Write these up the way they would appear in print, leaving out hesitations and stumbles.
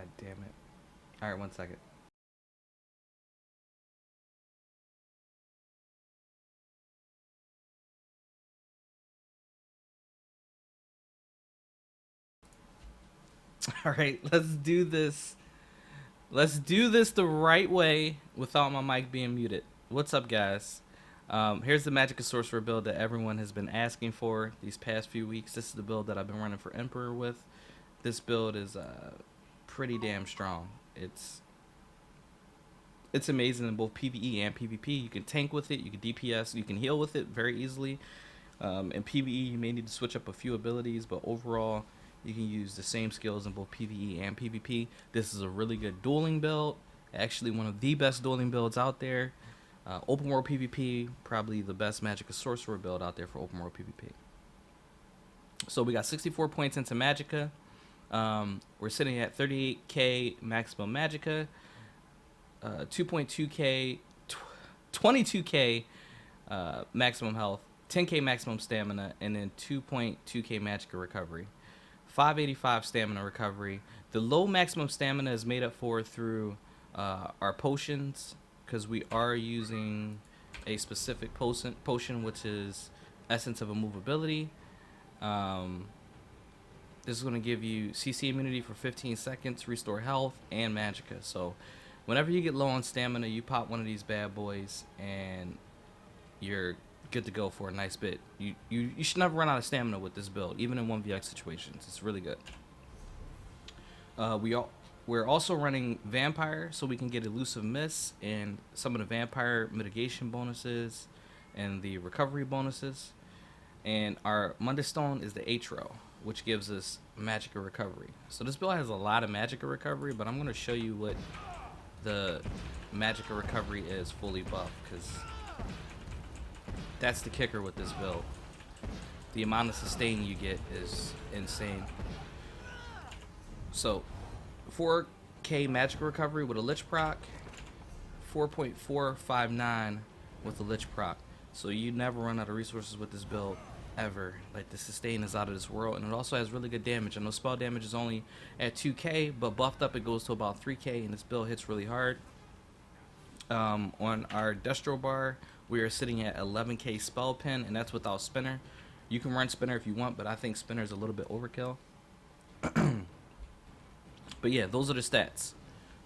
God damn it. Alright, 1 second. Alright, let's do this. Let's do this the right way without my mic being muted. What's up, guys? Here's the Magicka Sorcerer build that everyone has been asking for these past few weeks. This is the build that I've been running for Emperor with. This build is pretty damn strong. It's amazing in both PVE and PvP. You can tank with it, you can DPS, you can heal with it very easily. In PVE, you may need to switch up a few abilities, but overall, you can use the same skills in both PVE and PvP. This is a really good dueling build. Actually, one of the best dueling builds out there. Open world PvP, probably the best Magicka Sorcerer build out there for open world PvP. So we got 64 points into Magicka. We're sitting at 38k maximum Magicka, 2.2k, 22k maximum health, 10k maximum stamina, and then 2.2k Magicka recovery. 585 stamina recovery. The low maximum stamina is made up for through our potions, because we are using a specific potion, which is Essence of Immovability. This is going to give you CC immunity for 15 seconds, restore health, and Magicka. So whenever you get low on stamina, you pop one of these bad boys, and you're good to go for a nice bit. You should never run out of stamina with this build, even in 1vx situations. It's really good. We're also running Vampire, so we can get Elusive Miss and some of the Vampire mitigation bonuses and the recovery bonuses. And our Monday Stone is the Atro, which gives us Magicka recovery. So this build has a lot of Magicka recovery, but I'm going to show you what the Magicka recovery is fully buffed, because that's the kicker with this build. The amount of sustain you get is insane. So 4k Magicka recovery with a Lich proc, 4.459 with a Lich proc. So you never run out of resources with this build, ever. Like, the sustain is out of this world, and it also has really good damage. I know spell damage is only at 2k, but buffed up it goes to about 3k, and this build hits really hard. On our Destro bar, we are sitting at 11k spell pen, and that's without spinner. You can run spinner if you want, but I think spinner is a little bit overkill. But yeah, those are the stats.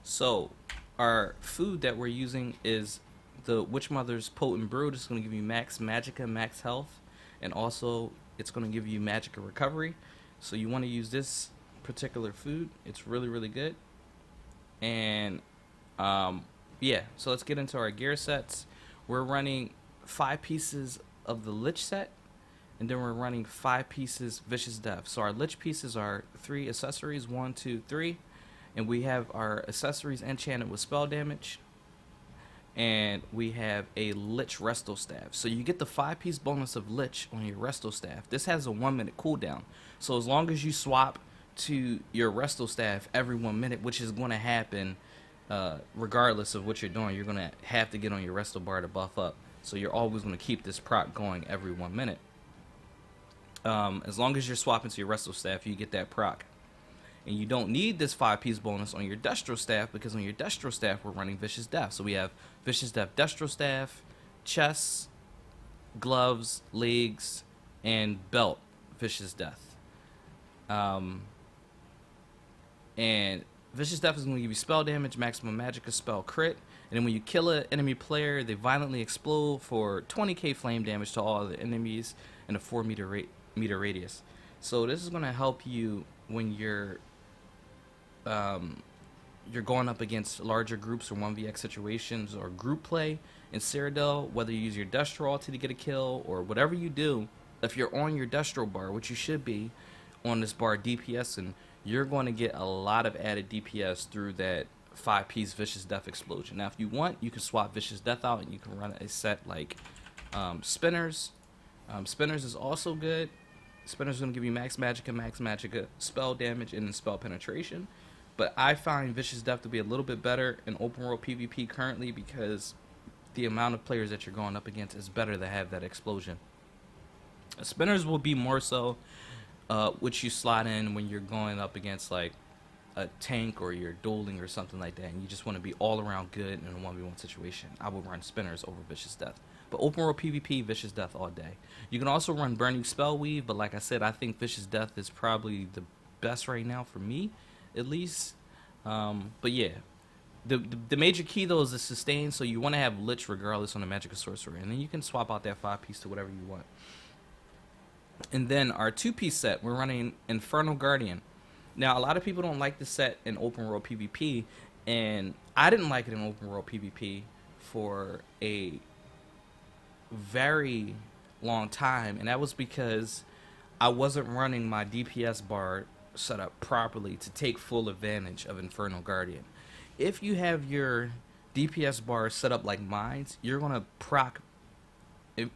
So our food that we're using is the Witch Mother's Potent Brew. This is going to give you max Magicka, max health, and also it's going to give you Magicka recovery. So you want to use this particular food. It's really, really good. And yeah, so let's get into our gear sets. We're running 5 pieces of the Lich set, and then we're running 5 pieces Vicious Death. So our Lich pieces are 3 accessories, 1, 2, 3, and we have our accessories enchanted with spell damage, and we have a Lich Resto Staff. So you get the 5-piece bonus of Lich on your Resto Staff. This has a 1-minute cooldown, so as long as you swap to your Resto Staff every 1 minute, which is going to happen regardless of what you're doing, you're going to have to get on your Resto bar to buff up. So you're always going to keep this proc going every 1 minute. As long as you're swapping to your Resto Staff, you get that proc. And you don't need this 5-piece bonus on your Destro Staff, because on your Destro Staff, we're running Vicious Death. So we have Vicious Death Destro Staff, chests, gloves, legs, and belt Vicious Death. And Vicious Death is going to give you spell damage, maximum Magicka, spell crit, and then when you kill an enemy player, they violently explode for 20k flame damage to all the enemies in a 4-meter radius. So this is going to help you when you're going up against larger groups or 1vx situations or group play in Cyrodiil, whether you use your Destro ulti to get a kill or whatever you do. If you're on your Destro bar, which you should be on this bar DPS, and you're going to get a lot of added DPS through that 5-piece Vicious Death explosion. Now if you want, you can swap Vicious Death out and you can run a set like Spinners. Spinners is also good. Spinners is going to give you max Magicka, spell damage, and then spell penetration. But I find Vicious Death to be a little bit better in open world PvP currently, because the amount of players that you're going up against is better to have that explosion. Spinners will be more so which you slot in when you're going up against like a tank or you're dueling or something like that, and you just want to be all around good in a 1v1 situation, I would run Spinners over Vicious Death. But open world PvP, Vicious Death all day. You can also run Burning Spell Weave, but like I said, I think Vicious Death is probably the best right now for me, at least. But yeah, the major key though is the sustain, so you want to have Lich regardless on the Magicka Sorcerer, and then you can swap out that 5-piece to whatever you want. And then our 2-piece set, we're running Infernal Guardian. Now, a lot of people don't like the set in open world PvP, and I didn't like it in open world PvP for a very long time, and that was because I wasn't running my DPS bar set up properly to take full advantage of Infernal Guardian. If you have your DPS bar set up like mine, you're going to proc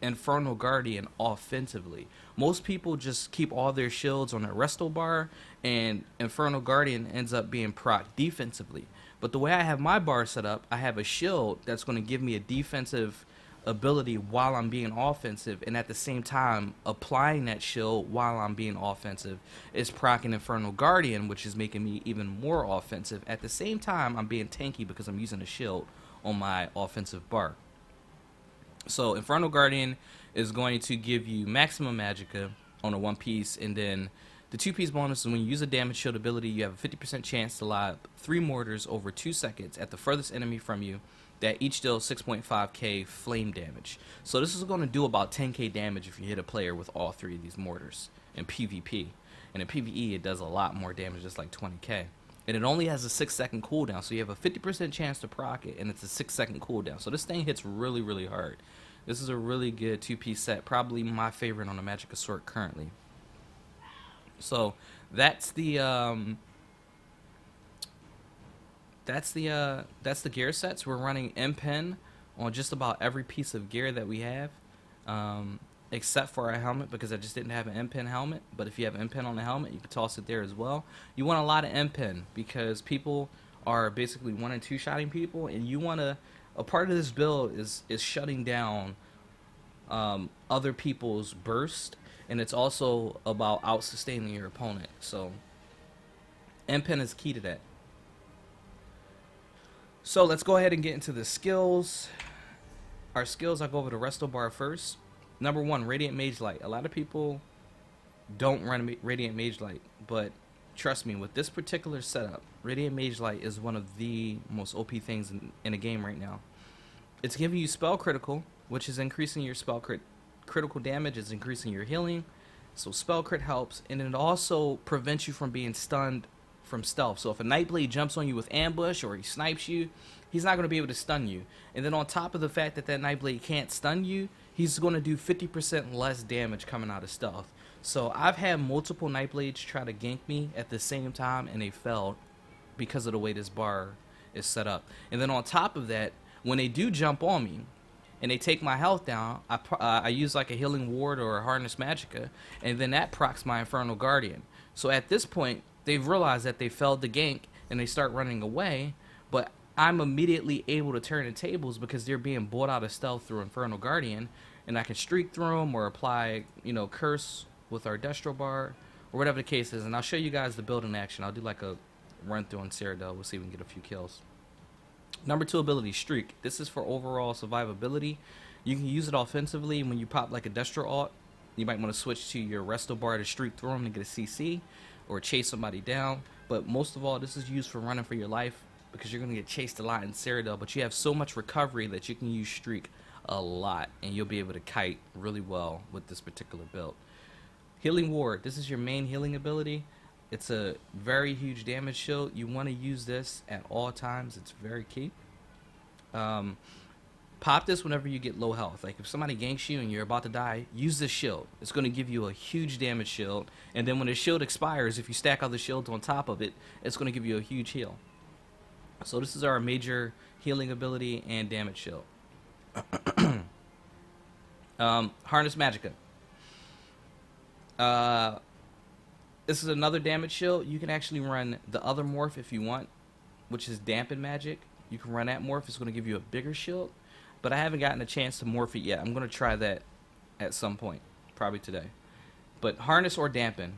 Infernal Guardian offensively. Most people just keep all their shields on their resto bar, and Infernal Guardian ends up being proc defensively. But the way I have my bar set up, I have a shield that's going to give me a defensive ability while I'm being offensive, and at the same time applying that shield while I'm being offensive is proccing Infernal Guardian, which is making me even more offensive. At the same time, I'm being tanky because I'm using a shield on my offensive bar. So Infernal Guardian is going to give you maximum Magicka on a 1-piece, and then the 2-piece bonus is when you use a damage shield ability, you have a 50% chance to lob 3 mortars over 2 seconds at the furthest enemy from you that each deal 6.5k flame damage. So this is going to do about 10k damage if you hit a player with all 3 of these mortars in PvP. And in PvE it does a lot more damage, just like 20k. And it only has a 6-second cooldown, so you have a 50% chance to proc it, and it's a 6-second cooldown. So this thing hits really, really hard. This is a really good 2-piece set, probably my favorite on the Magicka sort currently. So that's the gear sets. We're running M-Pen on just about every piece of gear that we have, except for our helmet, because I just didn't have an M-Pen helmet. But if you have M-Pen on the helmet, you can toss it there as well. You want a lot of M-Pen because people are basically 1- and 2-shotting people, and you want to. A part of this build is shutting down other people's burst, and it's also about out-sustaining your opponent. So M-Pen is key to that. So let's go ahead and get into the skills. Our skills, I'll go over the resto bar first. Number 1, Radiant Mage Light. A lot of people don't run Radiant Mage Light, but trust me, with this particular setup, Radiant Mage Light is one of the most OP things in the game right now. It's giving you spell critical, which is increasing your spell critical damage. It's increasing your healing, so spell crit helps, and it also prevents you from being stunned from stealth. So if a Nightblade jumps on you with ambush or he snipes you, he's not going to be able to stun you. And then on top of the fact that Nightblade can't stun you, he's going to do 50% less damage coming out of stealth. So I've had multiple Nightblades try to gank me at the same time, and they failed because of the way this bar is set up. And then on top of that, when they do jump on me and they take my health down, I use like a healing ward or a harness Magicka, and then that procs my Infernal Guardian. So at this point, they've realized that they failed the gank and they start running away, but I'm immediately able to turn the tables because they're being bought out of stealth through Infernal Guardian, and I can streak through them or apply, curse with our Destro bar or whatever the case is. And I'll show you guys the build in action. I'll do like a run through on Cyrodiil. We'll see if we can get a few kills. Number 2 ability, Streak. This is for overall survivability. You can use it offensively when you pop like a Destro ult. You might want to switch to your resto bar to streak through them and get a CC or chase somebody down. But most of all, this is used for running for your life because you're going to get chased a lot in Cyrodiil. But you have so much recovery that you can use Streak a lot, and you'll be able to kite really well with this particular build. Healing Ward. This is your main healing ability. It's a very huge damage shield. You want to use this at all times. It's very key. Pop this whenever you get low health. Like if somebody ganks you and you're about to die, use this shield. It's going to give you a huge damage shield. And then when the shield expires, if you stack other shields on top of it, it's going to give you a huge heal. So this is our major healing ability and damage shield. Harness Magicka. This is another damage shield. You can actually run the other morph if you want, which is Dampen Magic. You can run that morph. It's going to give you a bigger shield, but I haven't gotten a chance to morph it yet. I'm going to try that at some point, probably today. But Harness or Dampen,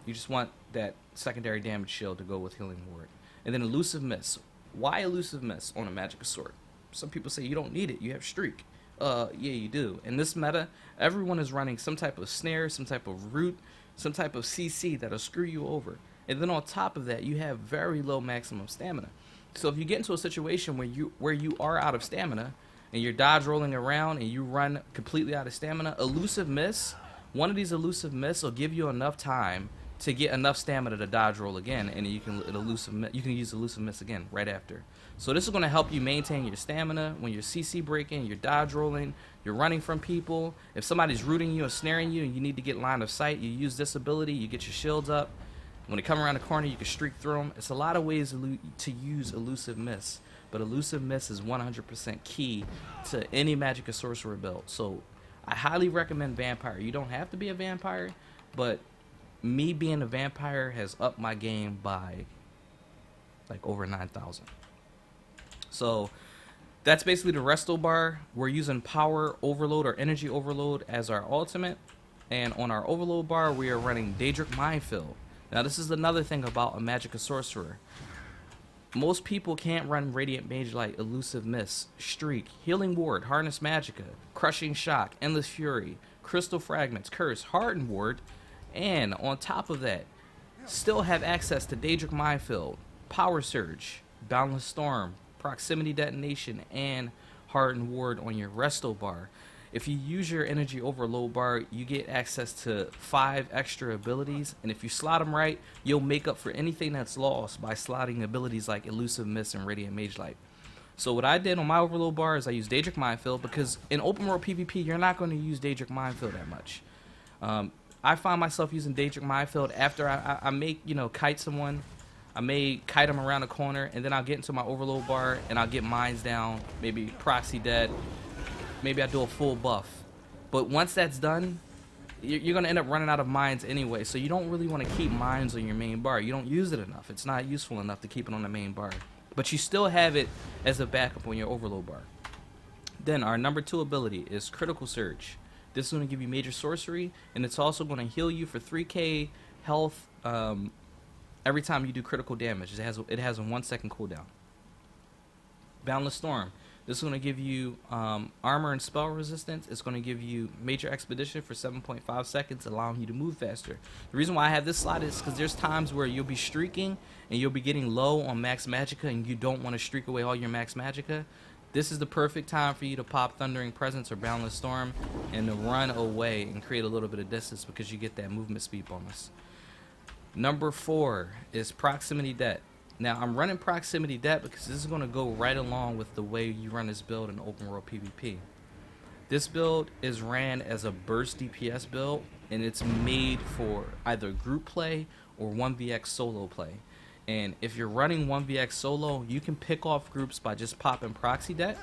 You just want that secondary damage shield to go with healing ward. And then elusive miss. Why elusive miss on a Magicka sword? Some people say you don't need it. You have streak. Yeah, you do. In this meta, everyone is running some type of snare, some type of root, some type of CC that'll screw you over. And then on top of that, you have very low maximum stamina. So if you get into a situation where you are out of stamina and you're dodge rolling around and you run completely out of stamina, elusive miss, one of these elusive miss will give you enough time to get enough stamina to dodge roll again, and you can use elusive miss again right after. So this is going to help you maintain your stamina when you're CC breaking, you're dodge rolling, you're running from people. If somebody's rooting you or snaring you and you need to get line of sight, you use this ability, you get your shields up. When they come around the corner, you can streak through them. It's a lot of ways to use elusive miss, but elusive miss is 100% key to any Magicka Sorcerer build. So I highly recommend Vampire. You don't have to be a Vampire, but me being a Vampire has upped my game by like over 9,000. So that's basically the resto bar. We're using power overload or energy overload as our ultimate, and on our overload bar we are running Daedric Minefield. Now this is another thing about a Magicka Sorcerer. Most people can't run Radiant Mage Light, Elusive Miss, Streak, Healing Ward, Harness Magicka, Crushing Shock, Endless Fury, Crystal Fragments, Curse, Hardened Ward, and on top of that, still have access to Daedric Minefield, Power Surge, Boundless Storm, Proximity Detonation, and Hardened Ward on your resto bar. If you use your energy overload bar, you get access to 5 extra abilities, and if you slot them right, you'll make up for anything that's lost by slotting abilities like Elusive Miss and Radiant Mage Light. So what I did on my overload bar is I used Daedric Minefield, because in open world PvP, you're not going to use Daedric Minefield that much. I find myself using Daedric Minefield after I make, kite someone. I may kite them around the corner, and then I'll get into my overload bar, and I'll get mines down, maybe proxy dead. Maybe I do a full buff. But once that's done, you're going to end up running out of mines anyway. So you don't really want to keep mines on your main bar. You don't use it enough. It's not useful enough to keep it on the main bar. But you still have it as a backup on your overload bar. Then our number 2 ability is Critical Surge. This is going to give you major sorcery, and it's also going to heal you for 3k health every time you do critical damage. It has a 1 second cooldown. Boundless Storm. This is going to give you armor and spell resistance. It's going to give you major expedition for 7.5 seconds, allowing you to move faster. The reason why I have this slot is because there's times where you'll be streaking and you'll be getting low on max Magicka, and you don't want to streak away all your max Magicka. This is the perfect time for you to pop Thundering Presence or Boundless Storm and to run away and create a little bit of distance, because you get that movement speed bonus. Number 4 is Proximity Det. Now, I'm running Proximity Det because this is going to go right along with the way you run this build in open world PvP. This build is ran as a burst DPS build, and it's made for either group play or 1vx solo play. And if you're running 1vx solo, you can pick off groups by just popping Proxy Det,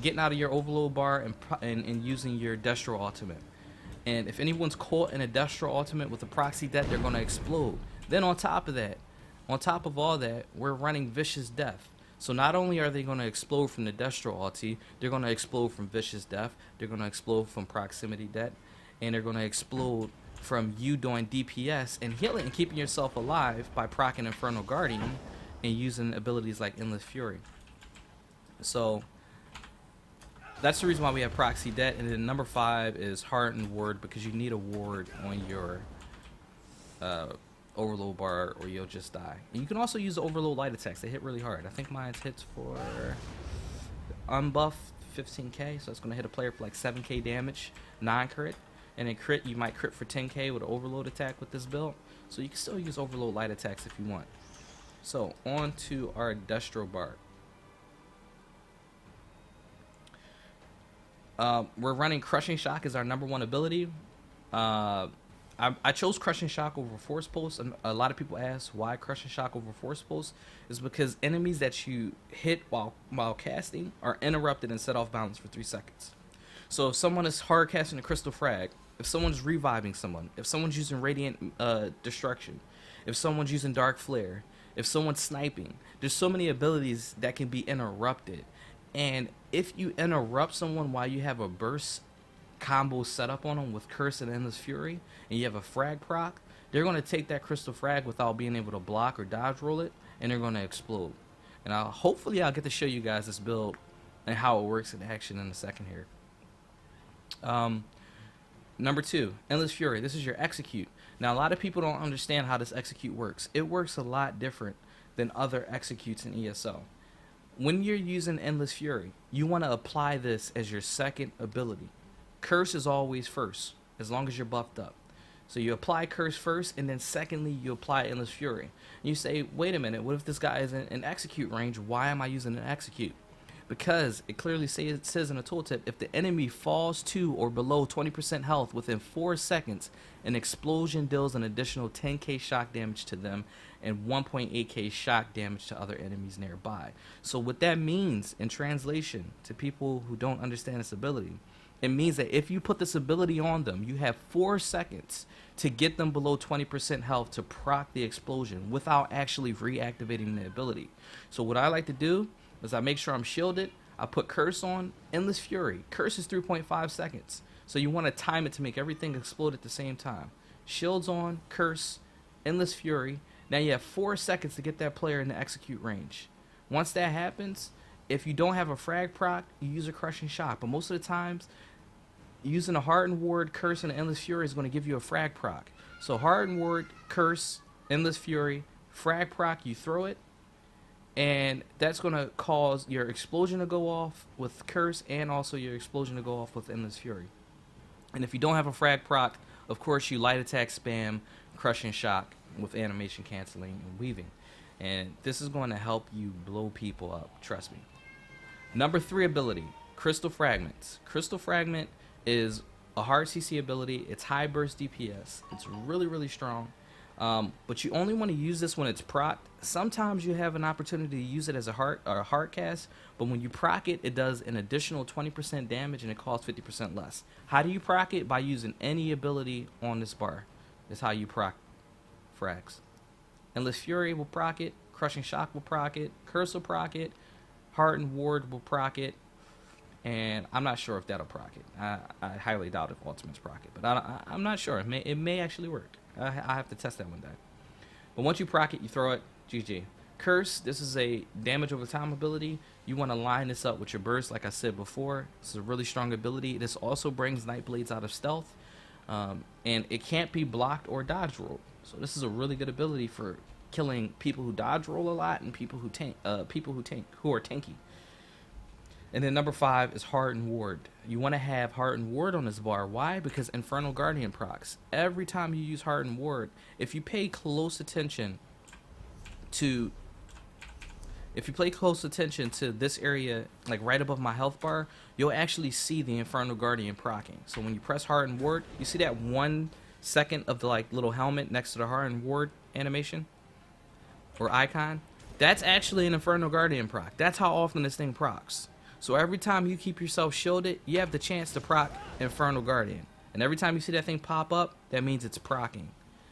getting out of your overload bar, and using your Destro ultimate. And if anyone's caught in a Destro ultimate with a Proxy Det, they're going to explode. Then on top of all that, we're running Vicious Death. So not only are they going to explode from the Destro ulti, they're going to explode from Vicious Death, they're going to explode from Proximity Det, and they're going to explode from you doing DPS and healing and keeping yourself alive by proccing Infernal Guardian and using abilities like Endless Fury. So that's the reason why we have Proxy Det. And then number 5 is Hardened Ward, because you need a ward on your overload bar or you'll just die. And you can also use the overload light attacks. They hit really hard. I think mine hits for unbuff 15k, so it's going to hit a player for like 7k damage, 9 crit. And then crit, you might crit for 10k with an overload attack with this build. So you can still use overload light attacks if you want. So on to our Destro bar. We're running Crushing Shock as our number 1 ability. I chose Crushing Shock over Force Pulse, and a lot of people ask why Crushing Shock over Force Pulse. Is because enemies that you hit while casting are interrupted and set off balance for 3 seconds. So if someone is hard casting a Crystal Frag, if someone's reviving someone, if someone's using Radiant Destruction, if someone's using Dark Flare, if someone's sniping, there's so many abilities that can be interrupted. And if you interrupt someone while you have a burst combo set up on them with Curse and Endless Fury, and you have a frag proc, they're going to take that crystal frag without being able to block or dodge roll it, and they're going to explode. And hopefully I'll get to show you guys this build and how it works in action in a second here. Number 2, Endless Fury. This is your execute. Now, a lot of people don't understand how this execute works. It works a lot different than other executes in ESO. When you're using Endless Fury, you want to apply this as your second ability. Curse is always first, as long as you're buffed up. So you apply Curse first, and then secondly, you apply Endless Fury. And you say, wait a minute, what if this guy is in execute range? Why am I using an execute? Because it clearly says in the tooltip, if the enemy falls to or below 20% health within 4 seconds, an explosion deals an additional 10k shock damage to them and 1.8k shock damage to other enemies nearby. So what that means in translation to people who don't understand this ability, it means that if you put this ability on them, you have 4 seconds to get them below 20% health to proc the explosion without actually reactivating the ability. So what I like to do is I make sure I'm shielded. I put Curse on, Endless Fury. Curse is 3.5 seconds. So you want to time it to make everything explode at the same time. Shields on, Curse, Endless Fury. Now you have 4 seconds to get that player in the execute range. Once that happens, if you don't have a frag proc, you use a Crushing Shock. But most of the times, using a Hardened Ward, Curse, and Endless Fury is going to give you a frag proc. So Hardened Ward, Curse, Endless Fury, frag proc, you throw it. And that's going to cause your explosion to go off with Curse and also your explosion to go off with Endless Fury. And if you don't have a frag proc, of course you light attack spam, Crushing Shock with animation canceling and weaving. And this is going to help you blow people up, trust me. Number 3 ability, Crystal Fragments. Crystal Fragment is a hard CC ability. It's high burst DPS. It's really, really strong. But you only want to use this when it's procced. Sometimes you have an opportunity to use it as a hard cast, but when you proc it, it does an additional 20% damage and it costs 50% less. How do you proc it? By using any ability on this bar. That's how you proc frags. Endless Fury will proc it, Crushing Shock will proc it, Curse will proc it, Hardened Ward will proc it, and I'm not sure if that'll proc it. I highly doubt if Ultimates proc it, but I'm not sure. It may actually work. I have to test that one day. But once you proc it, you throw it, GG. Curse, this is a damage over time ability. You want to line this up with your burst, like I said before. This is a really strong ability. This also brings Nightblades out of stealth. And it can't be blocked or dodge rolled. So this is a really good ability for killing people who dodge roll a lot and people who are tanky. And then number 5 is Hardened Ward. You want to have Hardened Ward on this bar. Why? Because Infernal Guardian procs. Every time you use Hardened Ward, if you pay close attention to this area, like right above my health bar, you'll actually see the Infernal Guardian proccing. So when you press Hardened Ward, you see that 1 second of the like little helmet next to the Hardened Ward animation or icon? That's actually an Infernal Guardian proc. That's how often this thing procs. So every time you keep yourself shielded, you have the chance to proc Infernal Guardian. And every time you see that thing pop up, that means it's proccing.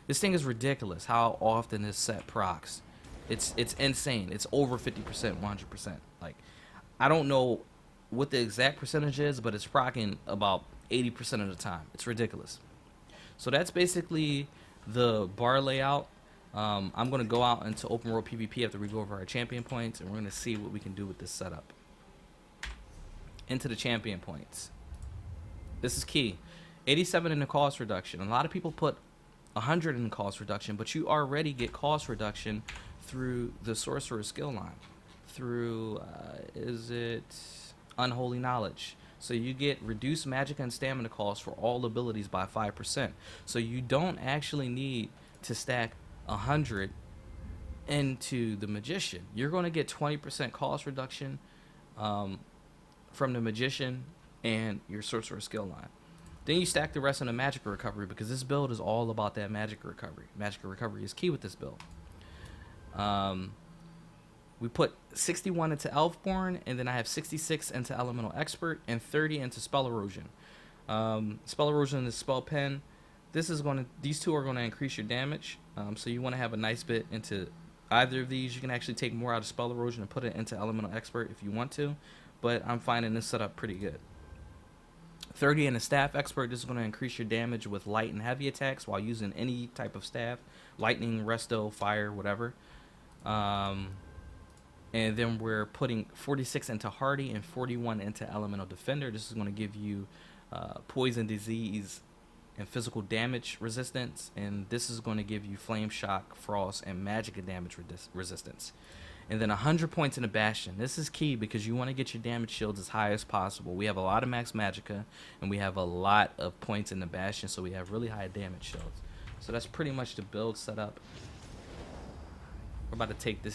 This thing is ridiculous how often this set procs. It's insane. It's over 50%, 100%. Like, I don't know what the exact percentage is, but it's proccing about 80% of the time. It's ridiculous. So that's basically the bar layout. I'm going to go out into open world PvP after we go over our champion points, and we're going to see what we can do with this setup. Into the champion points. This is key. 87 in the cost reduction. A lot of people put 100 in the cost reduction, but you already get cost reduction through the Sorcerer skill line. Through, is it Unholy Knowledge. So you get reduced Magicka and stamina cost for all abilities by 5%. So you don't actually need to stack 100 into the Magician. You're going to get 20% cost reduction from the Magician and your Sorcerer skill line. Then you stack the rest in the Magicka recovery, because this build is all about that Magicka recovery. Magicka recovery is key with this build. We put 61 into Elfborn, and then I have 66 into Elemental Expert and 30 into Spell Erosion. Spell Erosion is Spell Pen. These two are going to increase your damage, so you want to have a nice bit into either of these. You can actually take more out of Spell Erosion and put it into Elemental Expert if you want to, but I'm finding this setup pretty good. 30 in the staff expert. This is going to increase your damage with light and heavy attacks while using any type of staff, lightning, resto, fire, whatever. And then we're putting 46 into hardy and 41 into elemental defender. This is going to give you poison, disease, and physical damage resistance, and this is going to give you flame, shock, frost, and Magicka damage resistance. And then 100 points in the bastion. This is key because you want to get your damage shields as high as possible. We have a lot of max Magicka, and we have a lot of points in the bastion, so we have really high damage shields. So that's pretty much the build setup. We're about to take this